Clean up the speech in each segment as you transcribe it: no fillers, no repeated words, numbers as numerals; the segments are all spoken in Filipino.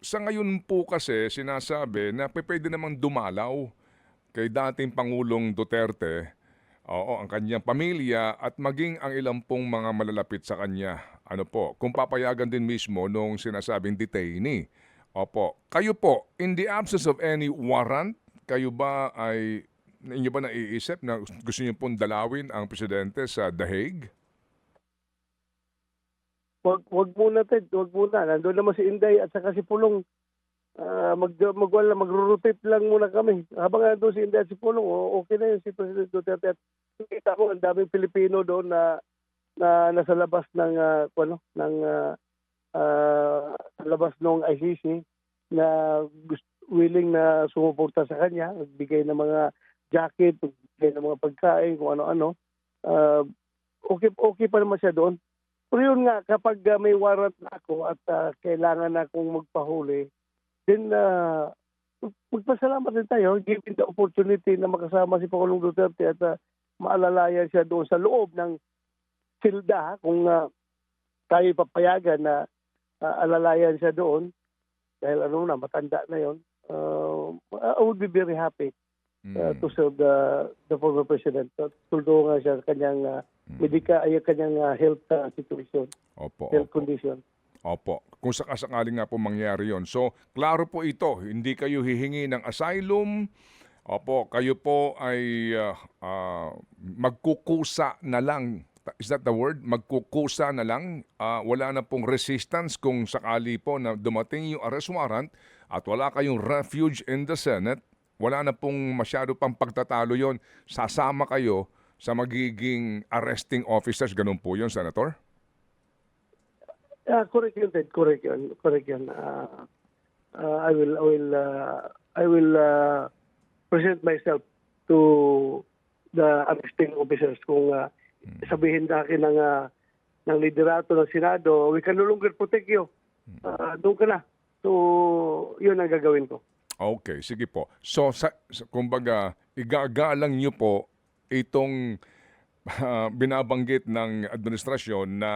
sa ngayon po kasi sinasabi na pupuwede namang dumalaw kay dating Pangulong Duterte, oo, ang kanyang pamilya at maging ang ilang pong mga malalapit sa kanya. Ano po, kung papayagan din mismo nung sinasabing detainee. Opo. Kayo po, in the absence of any warrant, kayo ba ay inyo ba naiisip na gusto niyo pong dalawin ang presidente sa The Hague? Wag muna, Ted, wag muna. Nandoon naman si Inday at saka si Pulong. Magro-rotate lang muna kami. Habang nandoon si Inday at si Pulong, okay na yun si President Duterte. At kita ko ang daming Pilipino doon na nasa labas ng sa labas ng ICC na willing na sumuporta sa kanya, magbigay ng mga jacket, magbigay ng mga pagkain, kung ano-ano. Okay pa naman siya doon. Pero yun nga, kapag may warrant na ako at kailangan na akong magpahuli, then magpasalamat din tayo, given the opportunity na makasama si Pangulong Duterte at maalalayan siya doon sa loob ng silda, kung tayo papayagan na alalayan siya doon, dahil matanda na yun, I would be very happy to serve the former president. Tulungan siya sa kanyang kanyang health situation, health condition. Opo. Kung sakasakaling nga po mangyari yon. So, klaro po ito. Hindi kayo hihingi ng asylum. Opo, kayo po ay magkukusa na lang. Is that the word? Magkukusa na lang. Wala na pong resistance kung sakali po na dumating yung arrest warrant at wala kayong refuge in the Senate. Wala na pong masyado pang pagtatalo yon. Sasama kayo sa magiging arresting officers. Ganun po yun, Senator? Correct yun, Ted. Correct yun. I will present myself to the arresting officers kung sabihin sa akin ng liderato ng Senado, we can no longer protect you. Doon ka na. So, yun ang gagawin ko. Okay, sige po. So, kumbaga, igagalang niyo po itong binabanggit ng administrasyon na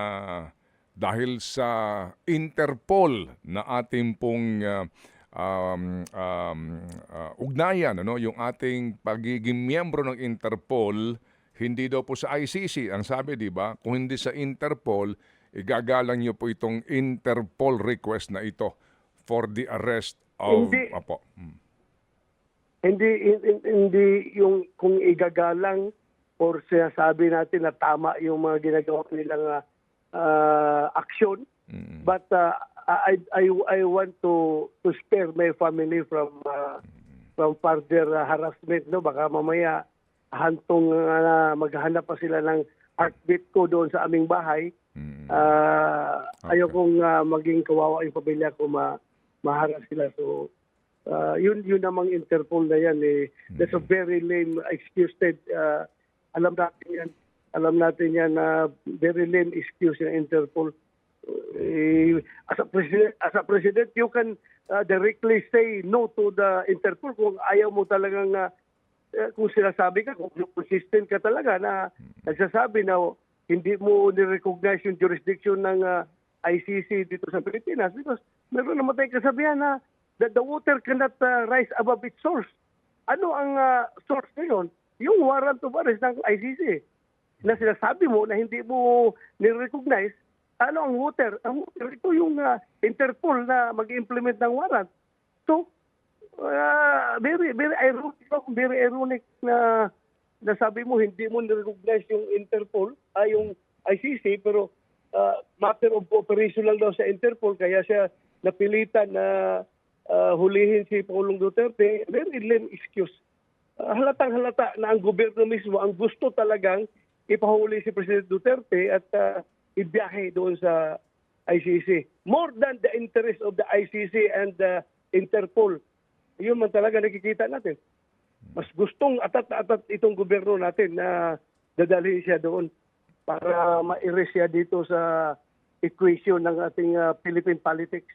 dahil sa Interpol na ating pong ugnayan, yung ating pagiging miyembro ng Interpol, hindi daw po sa ICC. Ang sabi, di ba, kung hindi sa Interpol, igagalang niyo po itong Interpol request na ito for the arrest of... Hindi yung kung igagalang or sinasabi natin na tama yung mga ginagawa nilang aksyon. But I want to spare my family from further harassment. No? Baka mamaya hantong maghanap pa sila ng heartbeat ko doon sa aming bahay. Ayaw kong maging kawawa yung pamilya ko, maharas sila. So, yun namang Interpol na yan. That's a very lame excuse. Alam natin yan na very lame excuse ng Interpol. As a president, you can directly say no to the Interpol kung ayaw mo talagang kung sinasabi ka, kung consistent ka talaga na nagsasabi na hindi mo ni-recognize yung jurisdiction ng ICC dito sa Pilipinas, because meron naman tayong kasabihan na that the water cannot rise above its source. Ano ang source ngayon? Yung warrant of arrest ng ICC na sinasabi mo na hindi mo ni-recognize. Ano ang water? Ang water, ito yung Interpol na mag-implement ng warrant. So, very ironic na nasabi mo hindi mo ni-recognize yung Interpol, yung ICC, pero matter of cooperation lang daw sa Interpol, kaya siya napilitan na hulihin si Pangulong Duterte. Very lame excuse. Halatang-halata na ang gobyerno mismo ang gusto talagang ipahuli si President Duterte at ibiyahe doon sa ICC. More than the interest of the ICC and the Interpol. Yun man talaga nakikita natin. Mas gustong atat-atat itong gobyerno natin na dadalhin siya doon para ma-erase siya dito sa equation ng ating Philippine politics.